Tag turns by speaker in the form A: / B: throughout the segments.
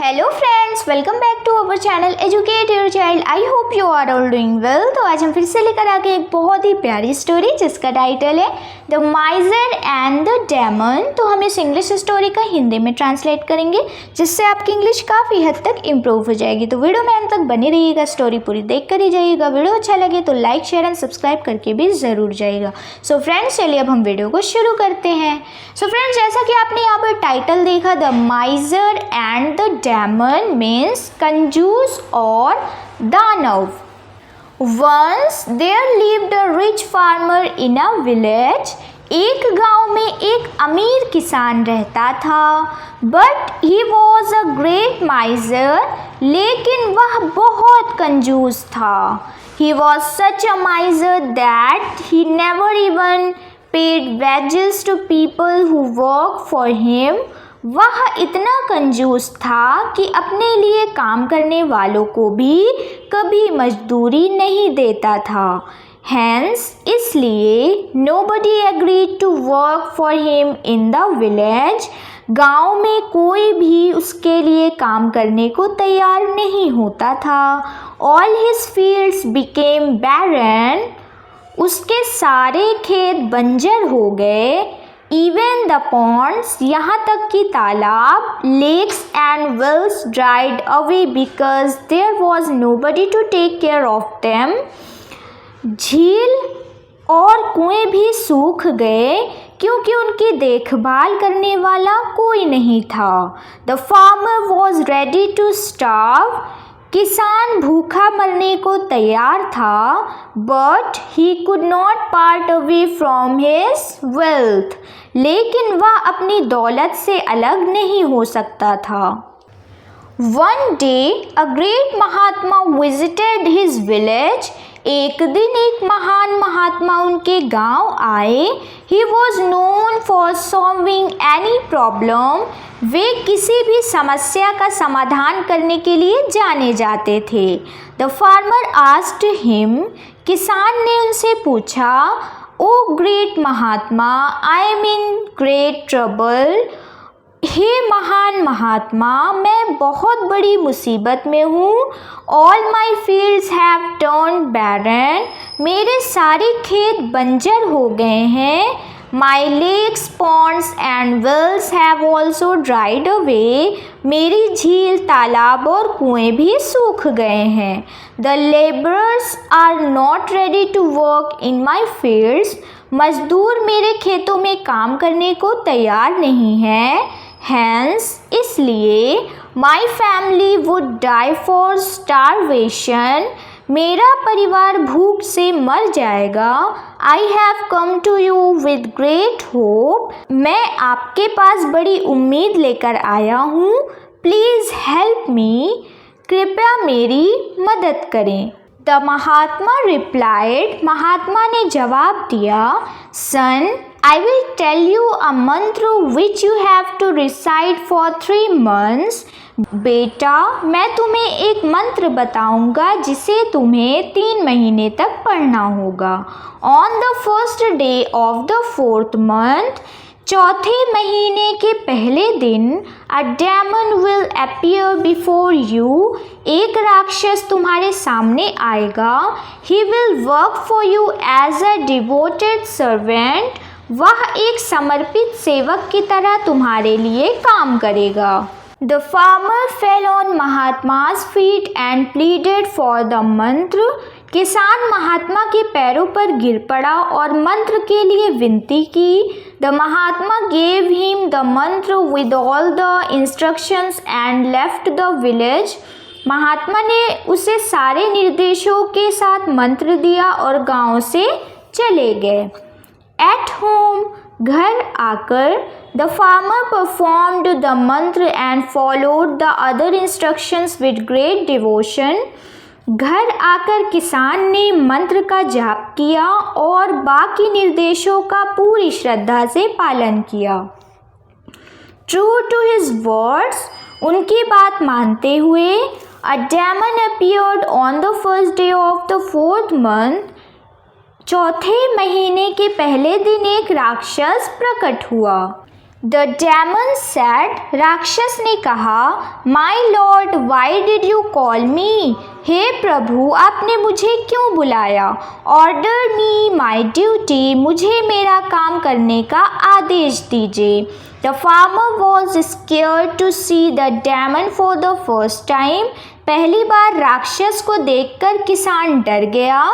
A: Hello friends, welcome back to our channel educate your child. I hope you are all doing well. तो आज हम फिर से लेकर आ गए एक बहुत ही प्यारी स्टोरी जिसका टाइटल है द माइजर एंड द डेमन। तो हम इस इंग्लिश स्टोरी का हिंदी में ट्रांसलेट करेंगे जिससे आपकी इंग्लिश काफ़ी हद तक इम्प्रूव हो जाएगी। तो वीडियो में अंत तक बने रहिएगा, स्टोरी पूरी देख कर ही जाइएगा। वीडियो अच्छा लगे तो लाइक शेयर एंड सब्सक्राइब करके भी ज़रूर जाइएगा। सो फ्रेंड्स, चलिए अब हम वीडियो को शुरू करते हैं। सो फ्रेंड्स, जैसा कि आपने यहाँ पर टाइटल देखा, the माइजर and the demon means कंजूस और दानव। Once there lived a rich farmer in a village. एक गांव में एक अमीर किसान रहता था। But he was a great miser. लेकिन वह बहुत कंजूस था। He was such a miser that he never even paid wages to people who worked for him. वह इतना कंजूस था कि अपने लिए काम करने वालों को भी कभी मजदूरी नहीं देता था। Hence, इसलिए nobody agreed to work for him in the village. गांव में कोई भी उसके लिए काम करने को तैयार नहीं होता था। All his fields became barren. उसके सारे खेत बंजर हो गए। Even the ponds, यहाँ तक कि तालाब, lakes and wells dried away because there was nobody to take care of them. झील और कुएं भी सूख गए क्योंकि उनकी देखभाल करने वाला कोई नहीं था। The farmer was ready to starve. किसान भूखा मरने को तैयार था। But he could not part away from his wealth. लेकिन वह अपनी दौलत से अलग नहीं हो सकता था। One day, a great Mahatma visited his village. एक दिन एक महान महात्मा उनके गांव आए। He was known for solving any problem. वे किसी भी समस्या का समाधान करने के लिए जाने जाते थे। The farmer asked him. किसान ने उनसे पूछा, oh great Mahatma, I am in great trouble. हे महान महात्मा, मैं बहुत बड़ी मुसीबत में हूँ। All my fields have turned barren. मेरे सारे खेत बंजर हो गए हैं। My lakes, ponds and wells have also dried away. मेरी झील, तालाब और कुएं भी सूख गए हैं। The labourers are not ready to work in my fields. मजदूर मेरे खेतों में काम करने को तैयार नहीं है। Hence, इसलिए my family would die for starvation. मेरा परिवार भूख से मर जाएगा। I have come to you with great hope. मैं आपके पास बड़ी उम्मीद लेकर आया हूँ। Please help me. कृपया मेरी मदद करें। The Mahatma replied. महात्मा ने जवाब दिया, सन, I will tell you a mantra which you have to recite for 3 months. बेटा, मैं तुम्हें एक मंत्र बताऊंगा जिसे तुम्हें 3 महीने तक पढ़ना होगा। On the first day of the 4th month, चौथे महीने के पहले दिन, a demon will appear before you. एक राक्षस तुम्हारे सामने आएगा। He will work for you as a devoted servant. वह एक समर्पित सेवक की तरह तुम्हारे लिए काम करेगा। The farmer fell on Mahatma's feet and pleaded for the मंत्र। किसान महात्मा के पैरों पर गिर पड़ा और मंत्र के लिए विनती की। The Mahatma gave him the मंत्र with all the instructions and left the village. महात्मा ने उसे सारे निर्देशों के साथ मंत्र दिया और गांव से चले गए। At home, घर आकर, the farmer performed the mantra and followed the other instructions with great devotion. घर आकर किसान ने मंत्र का जाप किया और बाकी निर्देशों का पूरी श्रद्धा से पालन किया। True to his words, उनकी बात मानते हुए, a demon appeared on the first day of the 4th month. चौथे महीने के पहले दिन एक राक्षस प्रकट हुआ। द डेमन सेड, राक्षस ने कहा, my lord why did you call me, हे प्रभु आपने मुझे क्यों बुलाया। ऑर्डर मी माई ड्यूटी, मुझे मेरा काम करने का आदेश दीजिए। The farmer was scared to see the demon for the first time, पहली बार राक्षस को देखकर किसान डर गया।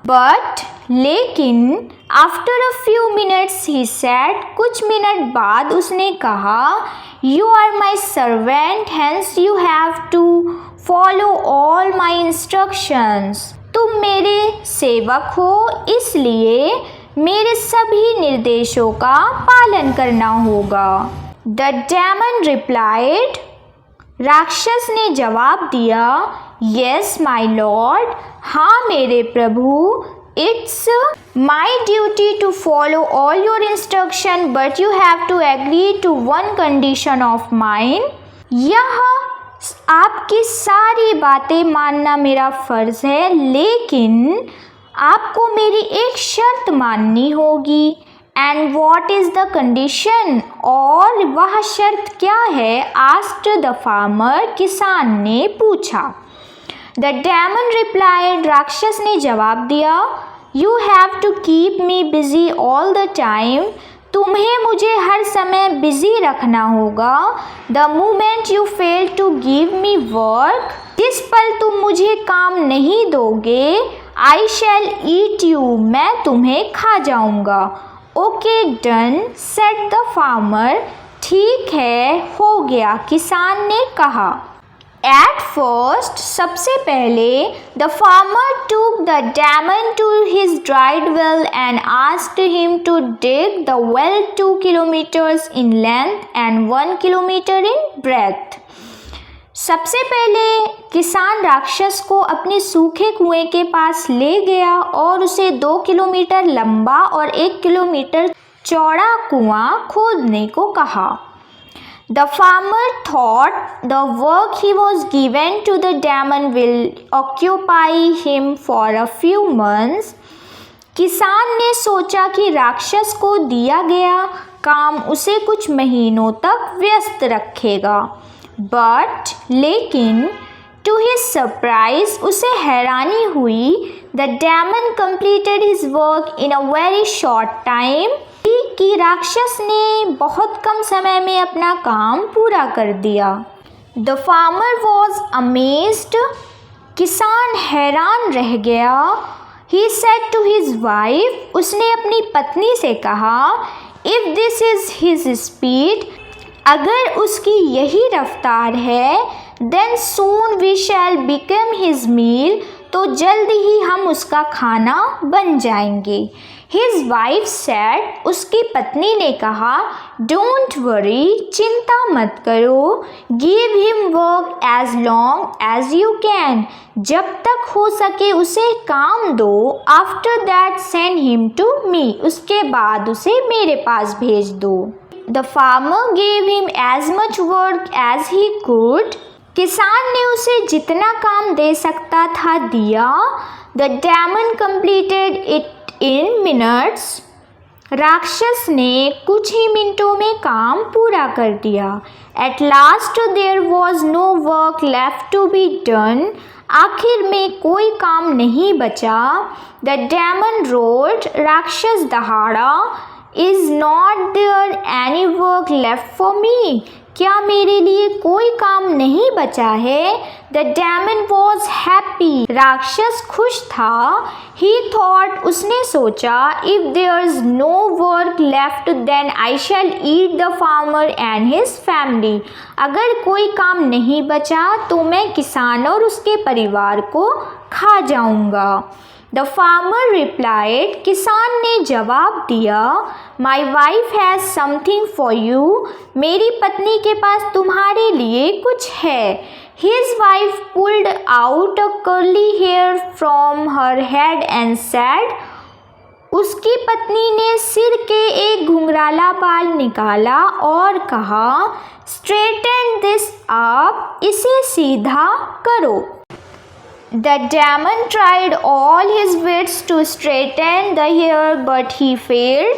A: बट लेकिन after a few minutes he said, कुछ मिनट बाद उसने कहा, you are my servant hence you have to follow all my instructions, तुम मेरे सेवक हो इसलिए मेरे सभी निर्देशों का पालन करना होगा। द डेमन रिप्लाइड, राक्षस ने जवाब दिया, यस माई लॉर्ड, हाँ मेरे प्रभु, it's my duty to follow all your instruction but you have to agree to one condition of mine, यह आपकी सारी बातें मानना मेरा फ़र्ज़ है लेकिन आपको मेरी एक शर्त माननी होगी। And what is the condition, और वह शर्त क्या है, आस्क्ड द फार्मर, किसान ने पूछा। द डेमन रिप्लाइड, राक्षस ने जवाब दिया, you have to keep me busy all the time, तुम्हें मुझे हर समय बिजी रखना होगा। The moment you fail to give me work, जिस पल तुम मुझे काम नहीं दोगे, आई शैल ईट यू, मैं तुम्हें खा जाऊंगा। Okay done said the farmer, ठीक है हो गया, किसान ने कहा। एट फर्स्ट, सबसे पहले the farmer took the demon to his dried well and asked him to dig the well 2 kilometres in length and 1 kilometre in breadth. सबसे पहले किसान राक्षस को अपने सूखे कुएं के पास ले गया और उसे 2 किलोमीटर लंबा और 1 किलोमीटर चौड़ा कुआं खोदने को कहा। The farmer thought the work he was given to the demon will occupy him for a few months. किसान ने सोचा कि राक्षस को दिया गया काम उसे कुछ महीनों तक व्यस्त रखेगा। बट लेकिन टू हिज सरप्राइज, उसे हैरानी हुई, the demon completed his work in a very short time, कि राक्षस ने बहुत कम समय में अपना काम पूरा कर दिया। द फार्मर वॉज अमेज्ड, किसान हैरान रह गया। He said to his wife, उसने अपनी पत्नी से कहा, if this is his speed, अगर उसकी यही रफ्तार है, then soon we shall become his meal, तो जल्द ही हम उसका खाना बन जाएंगे। हिज वाइफ सेड, उसकी पत्नी ने कहा, डोंट वरी, चिंता मत करो, give him work as long as you can, जब तक हो सके उसे काम दो। After that send him to me, उसके बाद उसे मेरे पास भेज दो। The farmer gave him as much work as he could, किसान ने उसे जितना काम दे सकता था दिया। The demon completed it in minutes, राक्षस ने कुछ ही मिनटों में काम पूरा कर दिया। At last there was no work left to be done, आखिर में कोई काम नहीं बचा। द डेमन रोड, राक्षस दहाड़ा, is not there any work left for me, क्या मेरे लिए कोई काम नहीं बचा है। द डेमन वॉज हैप्पी, राक्षस खुश था। ही थॉट, उसने सोचा, if there is no work left then I shall eat the farmer and his family, अगर कोई काम नहीं बचा तो मैं किसान और उसके परिवार को खा जाऊंगा। द फार्मर रिप्लाइड, किसान ने जवाब दिया, my wife has something for you, मेरी पत्नी के पास तुम्हारे लिए कुछ है। His wife pulled out a curly hair from her head and said, उसकी पत्नी ने सिर के एक घुंघराला बाल निकाला और कहा, स्ट्रेटन दिस अप, इसे सीधा करो। The demon tried all his wits to straighten the hair but he failed.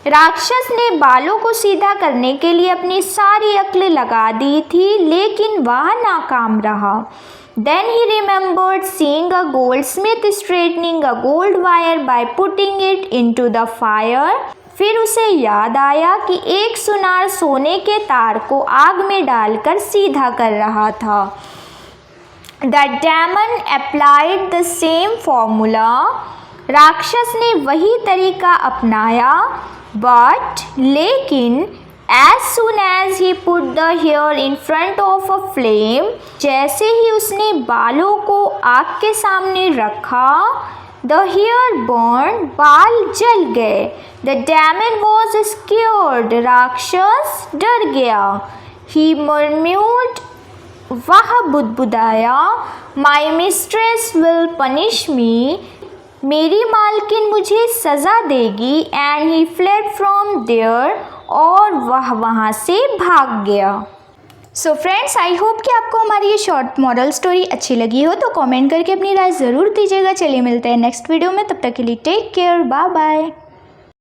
A: राक्षस ने बालों को सीधा करने के लिए अपनी सारी अक्ल लगा दी थी, लेकिन वह नाकाम रहा। Then he remembered seeing a goldsmith straightening a gold wire by putting it into the fire. फिर उसे याद आया कि एक सुनार सोने के तार को आग में डालकर सीधा कर रहा था। The demon applied the same formula. राक्षस ने वही तरीका अपनाया, लेकिन as soon as he put the hair in front of a flame, जैसे ही उसने बालों को आग के सामने रखा, the hair burned, बाल जल गए। The demon was scared, राक्षस डर गया। He murmured, वह बुदबुदाया, my mistress will punish me, मेरी मालकिन मुझे सज़ा देगी। And he fled from there, और वह वहाँ से भाग गया। सो फ्रेंड्स, आई होप कि आपको हमारी ये शॉर्ट मॉरल स्टोरी अच्छी लगी हो, तो कमेंट करके अपनी राय ज़रूर दीजिएगा। चलिए मिलते हैं नेक्स्ट वीडियो में, तब तक के लिए टेक केयर, बाय बाय।